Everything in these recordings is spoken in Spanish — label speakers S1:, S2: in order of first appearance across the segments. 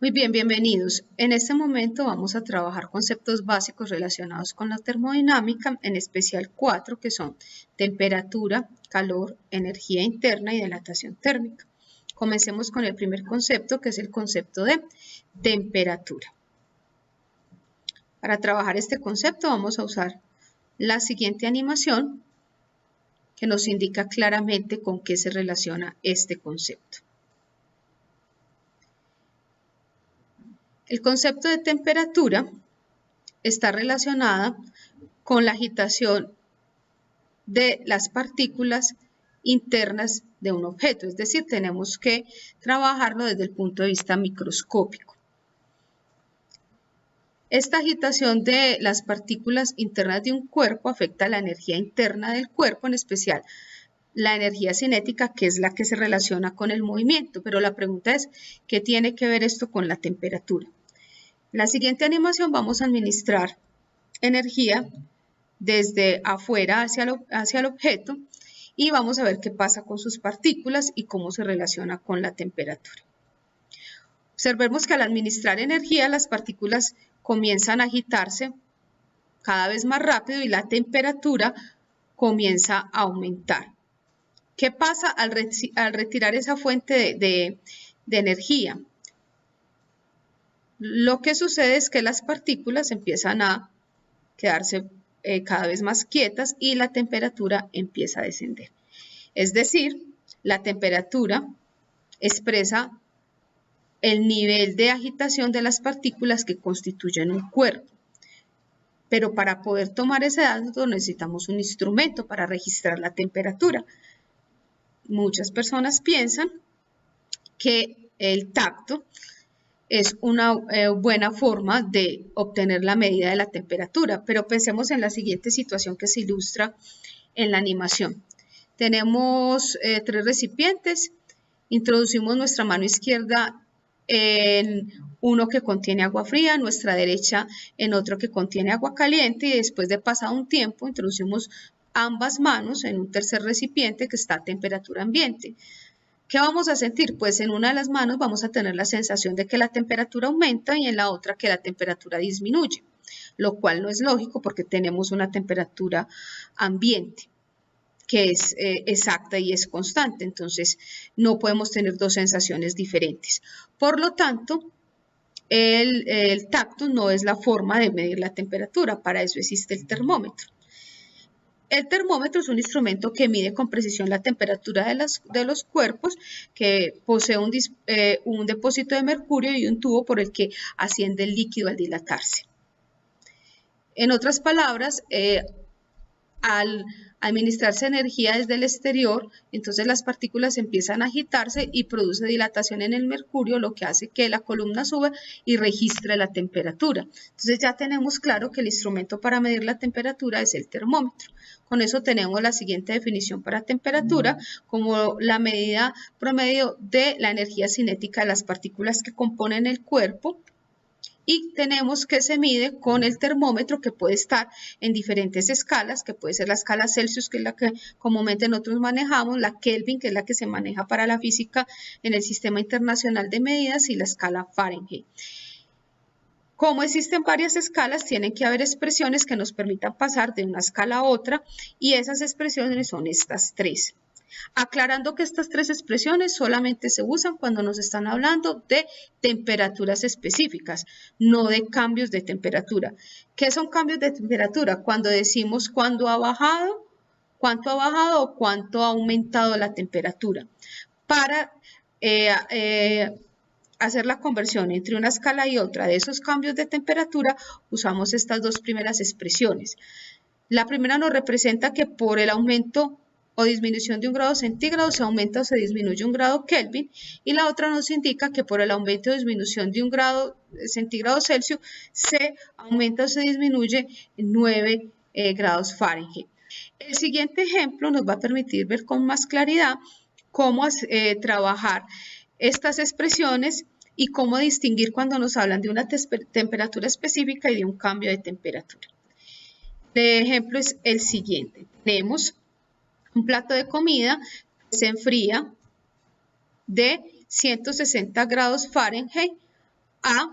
S1: Muy bien, bienvenidos. En este momento vamos a trabajar conceptos básicos relacionados con la termodinámica, en especial 4, que son temperatura, calor, energía interna y dilatación térmica. Comencemos con el primer concepto, que es el concepto de temperatura. Para trabajar este concepto vamos a usar la siguiente animación, que nos indica claramente con qué se relaciona este concepto. El concepto de temperatura está relacionada con la agitación de las partículas internas de un objeto, es decir, tenemos que trabajarlo desde el punto de vista microscópico. Esta agitación de las partículas internas de un cuerpo afecta la energía interna del cuerpo, en especial la energía cinética, que es la que se relaciona con el movimiento, pero la pregunta es, ¿qué tiene que ver esto con la temperatura? En la siguiente animación vamos a administrar energía desde afuera hacia el objeto y vamos a ver qué pasa con sus partículas y cómo se relaciona con la temperatura. Observemos que al administrar energía, las partículas comienzan a agitarse cada vez más rápido y la temperatura comienza a aumentar. ¿Qué pasa al retirar esa fuente de energía? Lo que sucede es que las partículas empiezan a quedarse cada vez más quietas y la temperatura empieza a descender. Es decir, la temperatura expresa el nivel de agitación de las partículas que constituyen un cuerpo. Pero para poder tomar ese dato necesitamos un instrumento para registrar la temperatura. Muchas personas piensan que el tacto es una buena forma de obtener la medida de la temperatura, pero pensemos en la siguiente situación que se ilustra en la animación. Tenemos 3 recipientes, introducimos nuestra mano izquierda en uno que contiene agua fría, nuestra derecha en otro que contiene agua caliente y después de pasado un tiempo introducimos ambas manos en un tercer recipiente que está a temperatura ambiente. ¿Qué vamos a sentir? Pues en una de las manos vamos a tener la sensación de que la temperatura aumenta y en la otra que la temperatura disminuye, lo cual no es lógico porque tenemos una temperatura ambiente que es exacta y es constante, entonces no podemos tener dos sensaciones diferentes. Por lo tanto, el tacto no es la forma de medir la temperatura, para eso existe el termómetro. El termómetro es un instrumento que mide con precisión la temperatura de los cuerpos, que posee un depósito de mercurio y un tubo por el que asciende el líquido al dilatarse. En otras palabras, al administrarse energía desde el exterior, entonces las partículas empiezan a agitarse y produce dilatación en el mercurio, lo que hace que la columna suba y registre la temperatura. Entonces ya tenemos claro que el instrumento para medir la temperatura es el termómetro. Con eso tenemos la siguiente definición para temperatura, como la medida promedio de la energía cinética de las partículas que componen el cuerpo. Y tenemos que se mide con el termómetro, que puede estar en diferentes escalas, que puede ser la escala Celsius, que es la que comúnmente nosotros manejamos, la Kelvin, que es la que se maneja para la física en el Sistema Internacional de Medidas, y la escala Fahrenheit. Como existen varias escalas, tienen que haber expresiones que nos permitan pasar de una escala a otra, y esas expresiones son estas 3. Aclarando que estas 3 expresiones solamente se usan cuando nos están hablando de temperaturas específicas, no de cambios de temperatura. ¿Qué son cambios de temperatura? Cuando decimos cuánto ha bajado o cuánto ha aumentado la temperatura. Para hacer la conversión entre una escala y otra de esos cambios de temperatura, usamos estas 2 primeras expresiones. La primera nos representa que por el aumento o disminución de 1 grado centígrado se aumenta o se disminuye 1 grado Kelvin, y la otra nos indica que por el aumento o disminución de 1 grado centígrado Celsius se aumenta o se disminuye 9 grados Fahrenheit. El siguiente ejemplo nos va a permitir ver con más claridad cómo trabajar estas expresiones y cómo distinguir cuando nos hablan de una temperatura específica y de un cambio de temperatura. El ejemplo es el siguiente. Tenemos un plato de comida que se enfría de 160 grados Fahrenheit a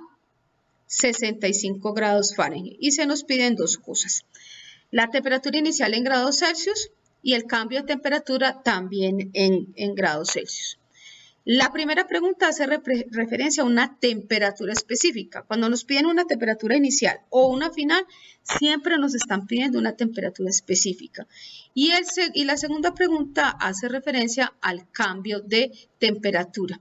S1: 65 grados Fahrenheit. Y se nos piden dos cosas. La temperatura inicial en grados Celsius y el cambio de temperatura también en grados Celsius. La primera pregunta hace referencia a una temperatura específica. Cuando nos piden una temperatura inicial o una final, siempre nos están pidiendo una temperatura específica. Y la segunda pregunta hace referencia al cambio de temperatura.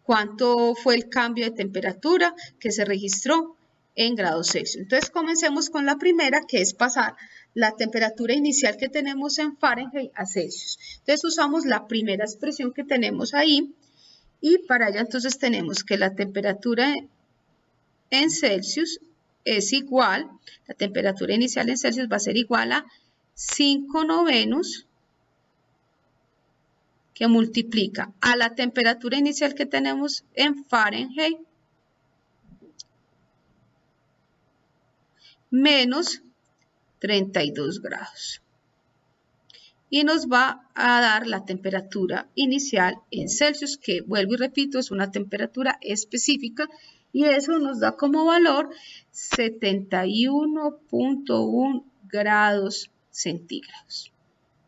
S1: ¿Cuánto fue el cambio de temperatura que se registró en grados Celsius? Entonces, comencemos con la primera, que es pasar la temperatura inicial que tenemos en Fahrenheit a Celsius. Entonces, usamos la primera expresión que tenemos ahí. Y para ello entonces tenemos que la temperatura en Celsius es igual, la temperatura inicial en Celsius va a ser igual a 5/9 que multiplica a la temperatura inicial que tenemos en Fahrenheit menos 32 grados. Y nos va a dar la temperatura inicial en Celsius, que vuelvo y repito, es una temperatura específica y eso nos da como valor 71.1 grados centígrados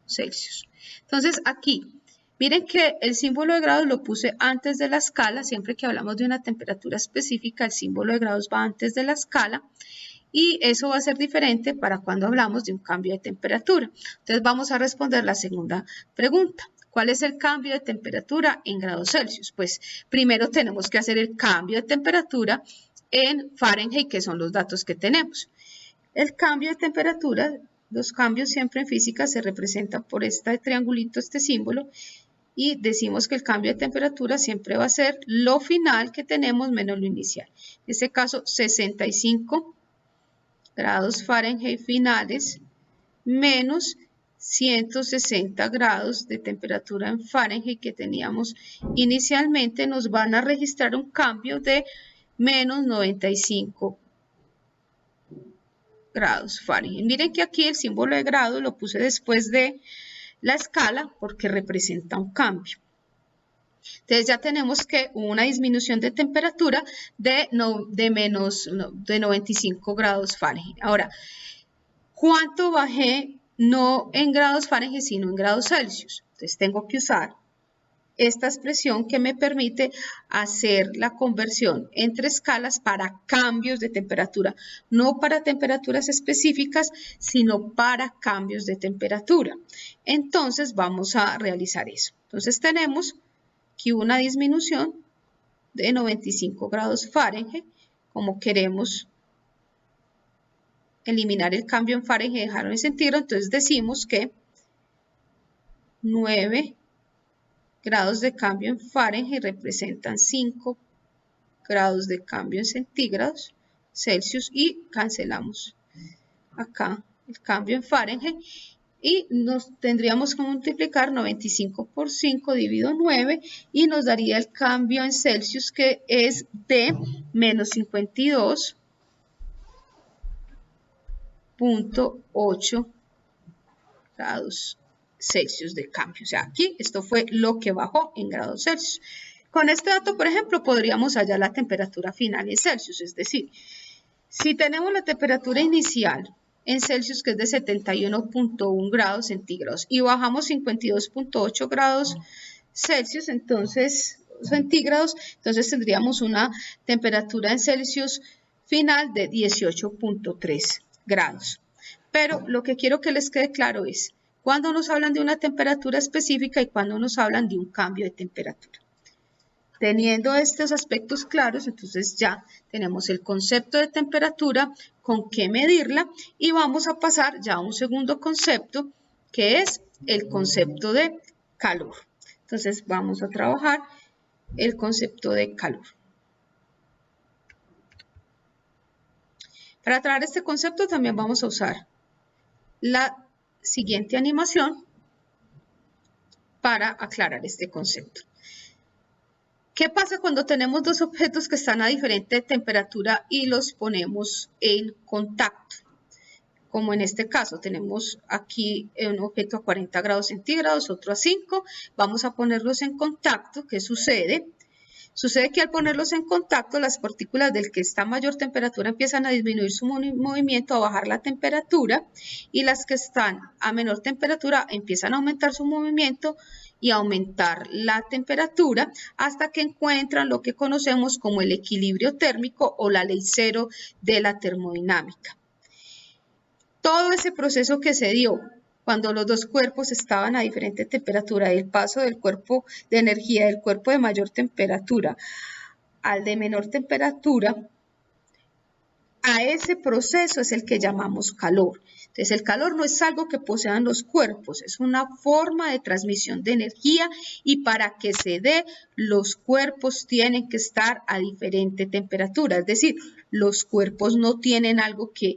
S1: Celsius. Entonces aquí, miren que el símbolo de grados lo puse antes de la escala. Siempre que hablamos de una temperatura específica, el símbolo de grados va antes de la escala. Y eso va a ser diferente para cuando hablamos de un cambio de temperatura. Entonces vamos a responder la segunda pregunta. ¿Cuál es el cambio de temperatura en grados Celsius? Pues primero tenemos que hacer el cambio de temperatura en Fahrenheit, que son los datos que tenemos. El cambio de temperatura, los cambios siempre en física se representan por este triangulito, este símbolo, y decimos que el cambio de temperatura siempre va a ser lo final que tenemos menos lo inicial. En este caso, 65 grados Fahrenheit finales menos 160 grados de temperatura en Fahrenheit que teníamos inicialmente, nos van a registrar un cambio de menos 95 grados Fahrenheit. Miren que aquí el símbolo de grado lo puse después de la escala porque representa un cambio. Entonces ya tenemos que una disminución de temperatura de 95 grados Fahrenheit. Ahora, ¿cuánto bajé? No en grados Fahrenheit, sino en grados Celsius. Entonces tengo que usar esta expresión que me permite hacer la conversión entre escalas para cambios de temperatura. No para temperaturas específicas, sino para cambios de temperatura. Entonces vamos a realizar eso. Entonces tenemos que una disminución de 95 grados Fahrenheit, como queremos eliminar el cambio en Fahrenheit y dejarlo en centígrado, entonces decimos que 9 grados de cambio en Fahrenheit representan 5 grados de cambio en centígrados Celsius y cancelamos acá el cambio en Fahrenheit. Y nos tendríamos que multiplicar 95 por 5 dividido 9 y nos daría el cambio en Celsius que es de menos 52.8 grados Celsius de cambio. O sea, aquí esto fue lo que bajó en grados Celsius. Con este dato, por ejemplo, podríamos hallar la temperatura final en Celsius. Es decir, si tenemos la temperatura inicial en Celsius, que es de 71.1 grados centígrados, y bajamos 52.8 grados Celsius, entonces tendríamos una temperatura en Celsius final de 18.3 grados. Pero lo que quiero que les quede claro es cuando nos hablan de una temperatura específica y cuando nos hablan de un cambio de temperatura. Teniendo estos aspectos claros, entonces ya tenemos el concepto de temperatura, con qué medirla, y vamos a pasar ya a un segundo concepto, que es el concepto de calor. Entonces vamos a trabajar el concepto de calor. Para trabajar este concepto también vamos a usar la siguiente animación para aclarar este concepto. ¿Qué pasa cuando tenemos dos objetos que están a diferente temperatura y los ponemos en contacto? Como en este caso, tenemos aquí un objeto a 40 grados centígrados, otro a 5. Vamos a ponerlos en contacto. ¿Qué sucede? Sucede que al ponerlos en contacto, las partículas del que está a mayor temperatura empiezan a disminuir su movimiento, a bajar la temperatura, y las que están a menor temperatura empiezan a aumentar su movimiento y aumentar la temperatura hasta que encuentran lo que conocemos como el equilibrio térmico o la ley cero de la termodinámica. Todo ese proceso que se dio cuando los dos cuerpos estaban a diferente temperatura, el paso del cuerpo de energía del cuerpo de mayor temperatura al de menor temperatura, a ese proceso es el que llamamos calor. Entonces, el calor no es algo que posean los cuerpos, es una forma de transmisión de energía y para que se dé, los cuerpos tienen que estar a diferente temperatura. Es decir, los cuerpos no tienen algo que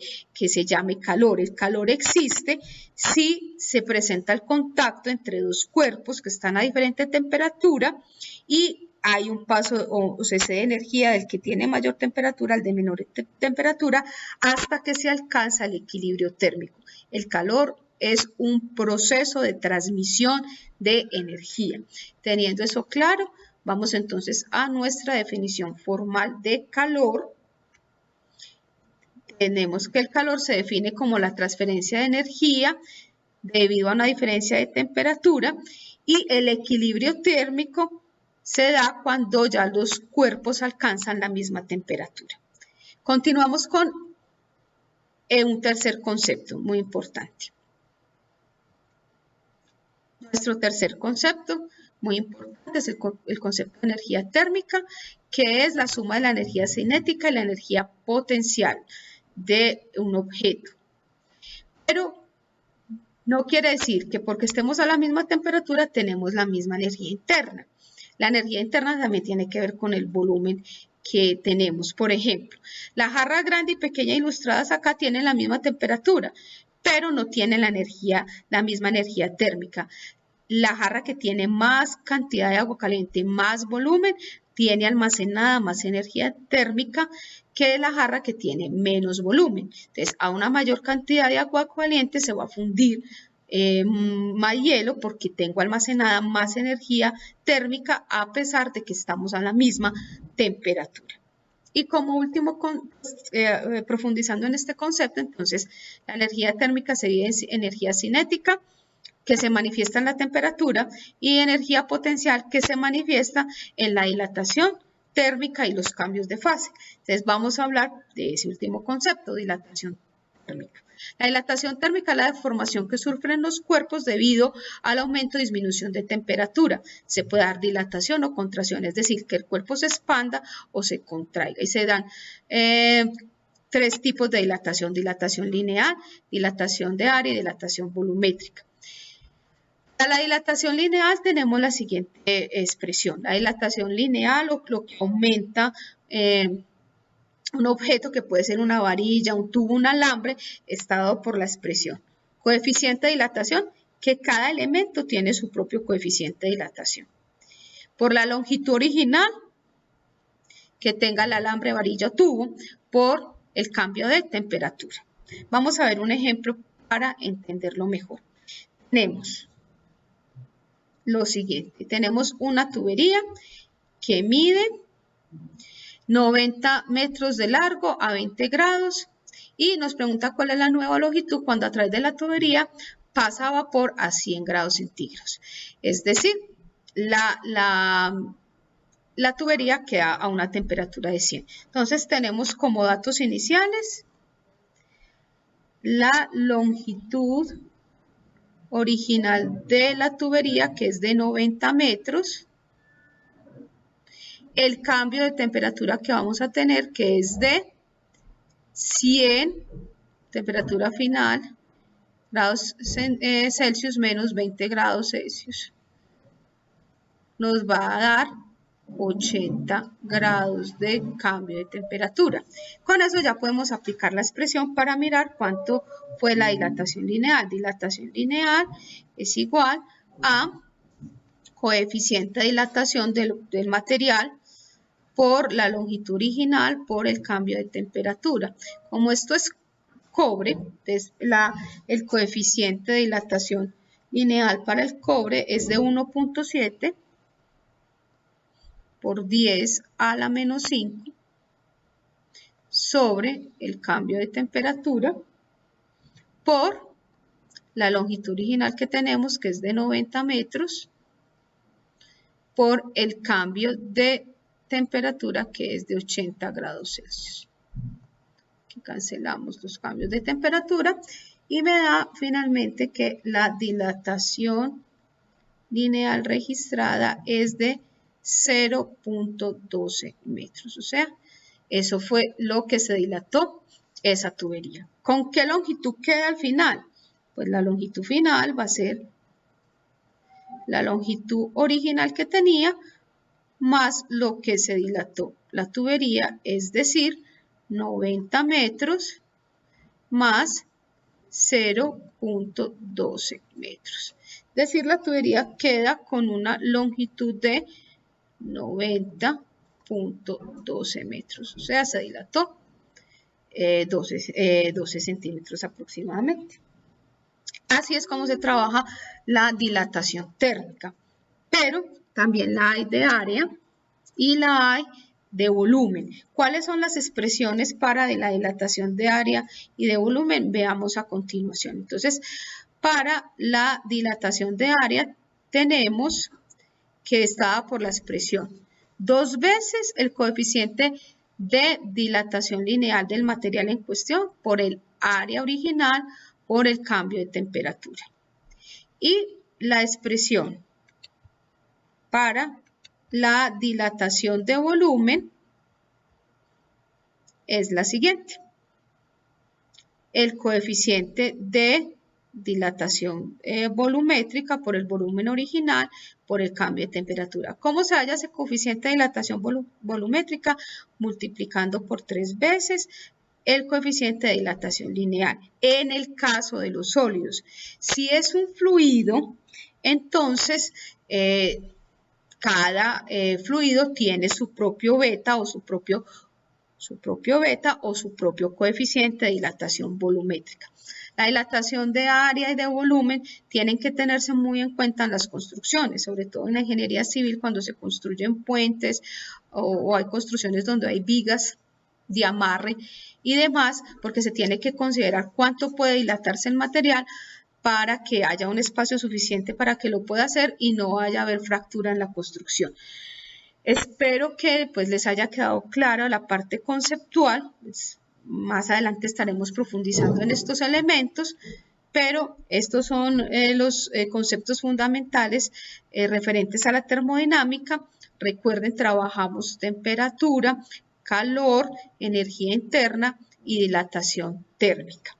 S1: se llame calor. El calor existe si se presenta el contacto entre dos cuerpos que están a diferente temperatura y hay un paso o cese de energía del que tiene mayor temperatura al de menor temperatura hasta que se alcanza el equilibrio térmico. El calor es un proceso de transmisión de energía. Teniendo eso claro, vamos entonces a nuestra definición formal de calor. Tenemos que el calor se define como la transferencia de energía debido a una diferencia de temperatura y el equilibrio térmico se da cuando ya los cuerpos alcanzan la misma temperatura. Continuamos con un tercer concepto muy importante. Nuestro tercer concepto muy importante es el concepto de energía térmica, que es la suma de la energía cinética y la energía potencial de un objeto. Pero no quiere decir que porque estemos a la misma temperatura tenemos la misma energía interna. La energía interna también tiene que ver con el volumen que tenemos. Por ejemplo, la jarra grande y pequeña ilustradas acá tienen la misma temperatura, pero no tienen la misma energía térmica. La jarra que tiene más cantidad de agua caliente, más volumen, tiene almacenada más energía térmica que la jarra que tiene menos volumen. Entonces, a una mayor cantidad de agua caliente se va a fundir más hielo porque tengo almacenada más energía térmica a pesar de que estamos a la misma temperatura. Y como último, profundizando en este concepto, entonces la energía térmica se divide en energía cinética, que se manifiesta en la temperatura, y energía potencial, que se manifiesta en la dilatación térmica y los cambios de fase. Entonces vamos a hablar de ese último concepto, dilatación térmica. La dilatación térmica es la deformación que sufren los cuerpos debido al aumento o disminución de temperatura. Se puede dar dilatación o contracción, es decir, que el cuerpo se expanda o se contraiga. Y se dan tres tipos de dilatación: dilatación lineal, dilatación de área y dilatación volumétrica. Para la dilatación lineal tenemos la siguiente expresión. La dilatación lineal, lo que aumenta un objeto, que puede ser una varilla, un tubo, un alambre, está dado por la expresión coeficiente de dilatación, que cada elemento tiene su propio coeficiente de dilatación. Por la longitud original que tenga el alambre, varilla o tubo, por el cambio de temperatura. Vamos a ver un ejemplo para entenderlo mejor. Tenemos lo siguiente. Tenemos una tubería que mide 90 metros de largo a 20 grados y nos pregunta cuál es la nueva longitud cuando a través de la tubería pasa vapor a 100 grados centígrados. Es decir, la tubería queda a una temperatura de 100. Entonces tenemos como datos iniciales la longitud original de la tubería, que es de 90 metros, el cambio de temperatura que vamos a tener, que es de 100, temperatura final, grados Celsius menos 20 grados Celsius, nos va a dar 80 grados de cambio de temperatura. Con eso ya podemos aplicar la expresión para mirar cuánto fue la dilatación lineal. Dilatación lineal es igual a coeficiente de dilatación del material por la longitud original por el cambio de temperatura. Como esto es cobre, entonces el coeficiente de dilatación lineal para el cobre es de 1.7 por 10 a la menos 5 sobre el cambio de temperatura por la longitud original que tenemos, que es de 90 metros, por el cambio de temperatura, que es de 80 grados Celsius. Aquí cancelamos los cambios de temperatura y me da finalmente que la dilatación lineal registrada es de 0.12 metros. O sea, eso fue lo que se dilató esa tubería. ¿Con qué longitud queda al final? Pues la longitud final va a ser la longitud original que tenía más lo que se dilató la tubería, es decir, 90 metros más 0.12 metros. Es decir, la tubería queda con una longitud de 90.12 metros. O sea, se dilató 12 centímetros aproximadamente. Así es como se trabaja la dilatación térmica. Pero también la hay de área y la hay de volumen. ¿Cuáles son las expresiones para la dilatación de área y de volumen? Veamos a continuación. Entonces, para la dilatación de área tenemos que está por la expresión 2 veces el coeficiente de dilatación lineal del material en cuestión por el área original por el cambio de temperatura. Y la expresión para la dilatación de volumen es la siguiente. El coeficiente de dilatación volumétrica por el volumen original por el cambio de temperatura. ¿Cómo se halla ese coeficiente de dilatación volumétrica? Multiplicando por 3 veces el coeficiente de dilatación lineal. En el caso de los sólidos, si es un fluido, entonces cada fluido tiene su propio beta o su propio coeficiente de dilatación volumétrica. La dilatación de área y de volumen tienen que tenerse muy en cuenta en las construcciones, sobre todo en la ingeniería civil cuando se construyen puentes o hay construcciones donde hay vigas de amarre y demás, porque se tiene que considerar cuánto puede dilatarse el material para que haya un espacio suficiente para que lo pueda hacer y no vaya a haber fractura en la construcción. Espero que les haya quedado clara la parte conceptual. Más adelante estaremos profundizando en estos elementos, pero estos son los conceptos fundamentales referentes a la termodinámica. Recuerden, trabajamos temperatura, calor, energía interna y dilatación térmica.